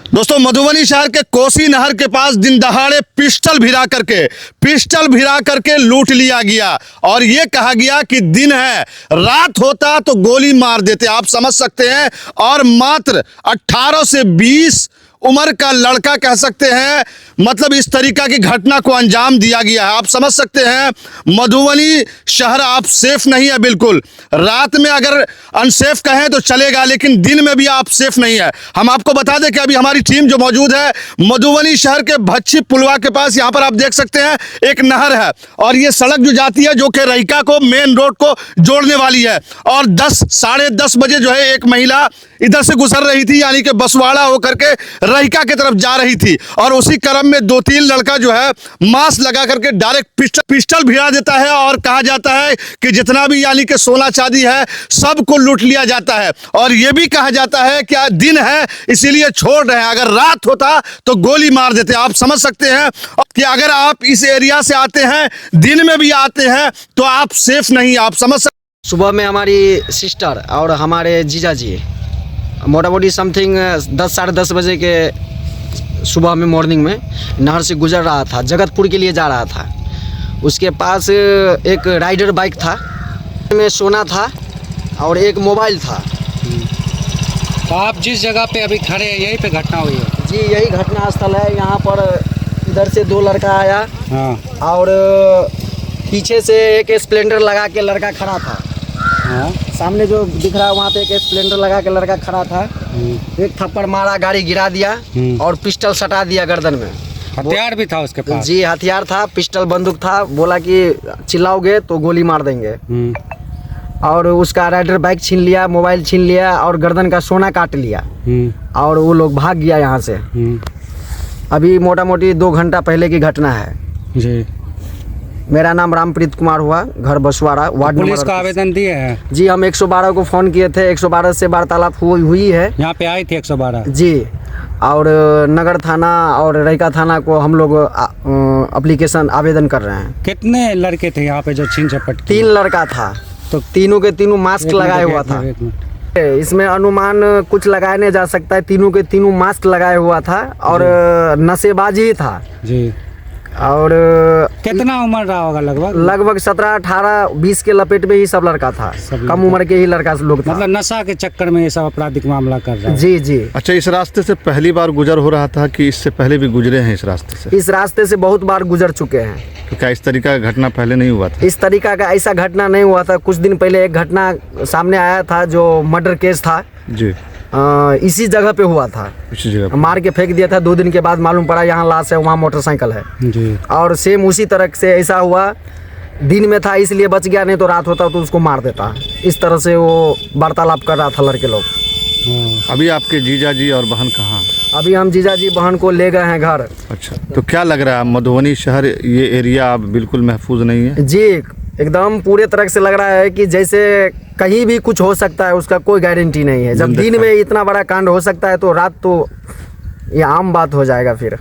दोस्तों मधुबनी शहर के कोसी नहर के पास दिन दहाड़े पिस्टल भिड़ा करके लूट लिया गया और ये कहा गया कि दिन है, रात होता तो गोली मार देते। आप समझ सकते हैं। और मात्र 18 से 20 उम्र का लड़का कह सकते हैं, मतलब इस तरीका की घटना को अंजाम दिया गया है। आप समझ सकते हैं मधुबनी शहर आप सेफ नहीं है बिल्कुल। रात में अगर अनसेफ कहें तो चलेगा, लेकिन दिन में भी आप सेफ नहीं है। हम आपको बता दें कि अभी हमारी टीम जो मौजूद है मधुबनी शहर के भच्छी पुलवा के पास, यहाँ पर आप देख सकते हैं एक नहर है और ये सड़क जो जाती है जो कि रहिका को मेन रोड को जोड़ने वाली है। और 10 साढ़े 10 बजे जो है एक महिला इधर से गुजर रही थी, यानी कि बसवाड़ा होकर के रहिका की तरफ जा रही थी और उसी क्रम में 2-3 लड़का जो है मास्क लगा करके डायरेक्ट पिस्टल भिड़ा देता है और कहा जाता है कि जितना भी यानी कि सोना चांदी है सबको लूट लिया जाता है। और यह भी कहा जाता है कि दिन है इसीलिए छोड़ रहे हैं, अगर रात होता तो गोली मार देते। आप समझ सकते हैं कि अगर आप इस एरिया से आते हैं, दिन में भी आते हैं तो आप सेफ नहीं। आप समझ सकते। सुबह में हमारी सिस्टर और हमारे जीजा जी मोटा मोटी समथिंग 10 साढ़े 10 बजे के सुबह में मॉर्निंग में नहर से गुजर रहा था, जगतपुर के लिए जा रहा था। उसके पास एक राइडर बाइक था, में सोना था और एक मोबाइल था। तो आप जिस जगह पे अभी खड़े हैं यहीं पे घटना हुई है? जी यही घटना स्थल है। यहाँ पर इधर से 2 लड़का आया और पीछे से एक स्प्लेंडर लगा के लड़का खड़ा था। सामने जो दिख रहा है वहाँ पे एक स्प्लेंडर लगा के लड़का खड़ा था। एक थप्पड़ मारा, गाड़ी गिरा दिया और पिस्टल सटा दिया गर्दन में। हथियार भी था उसके पास? जी हथियार था, पिस्टल बंदूक था। बोला कि चिल्लाओगे तो गोली मार देंगे। और उसका राइडर बाइक छीन लिया, मोबाइल छीन लिया और गर्दन का सोना काट लिया और वो लोग भाग गया यहाँ से। अभी मोटा मोटी 2 घंटा पहले की घटना है जी। मेरा नाम रामप्रीत कुमार हुआ, घर बसवाड़ा, वार्ड पुलिस को आवेदन दिए हैं? जी हम 112 को फ़ोन किए थे, 112 से वार्तालाप हुई है। यहाँ पे आई थी 112? जी। और नगर थाना और रहिका थाना को हम लोग एप्लीकेशन आवेदन कर रहे हैं। कितने लड़के थे यहाँ पे जो छीन झपट? 3 लड़का था, तो तीनों के तीनों मास्क लगाए हुआ था। इसमें अनुमान कुछ लगाया नहीं जा सकता है, तीनों के तीनों मास्क लगाए हुआ था और नशेबाजी था जी। और कितना उम्र रहा होगा? लगभग 17, 18, 20 के लपेट में ही सब लड़का था। कम उम्र के ही लड़का लोग था। मतलब नशा के चक्कर में ये सब आपराधिक मामला कर रहा है? जी जी। अच्छा, इस रास्ते से पहली बार गुजर हो रहा था कि इससे पहले भी गुजरे हैं इस रास्ते से? इस रास्ते से बहुत बार गुजर चुके हैं। तो क्या इस तरीका का घटना पहले नहीं हुआ था? इस तरीका का ऐसा घटना नहीं हुआ था। कुछ दिन पहले एक घटना सामने आया था जो मर्डर केस था जी। इसी जगह पे हुआ था। इसी जगह मार के फेंक दिया था। 2 दिन के बाद मालूम पड़ा यहाँ लाश है, वहाँ मोटरसाइकिल है जी। और सेम उसी तरह से ऐसा हुआ। दिन में था इसलिए बच गया, नहीं तो रात होता तो उसको मार देता। इस तरह से वो वार्तालाप कर रहा था लड़के लोग। अभी आपके जीजा जी और बहन कहाँ? अभी हम जीजा जी बहन को ले गए हैं घर। अच्छा, तो क्या लग रहा है मधुबनी शहर ये एरिया अब बिल्कुल महफूज नहीं है? जी एकदम पूरे तरह से लग रहा है कि जैसे कहीं भी कुछ हो सकता है, उसका कोई गारंटी नहीं है। जब दिन में इतना बड़ा कांड हो सकता है तो रात तो ये आम बात हो जाएगा फिर।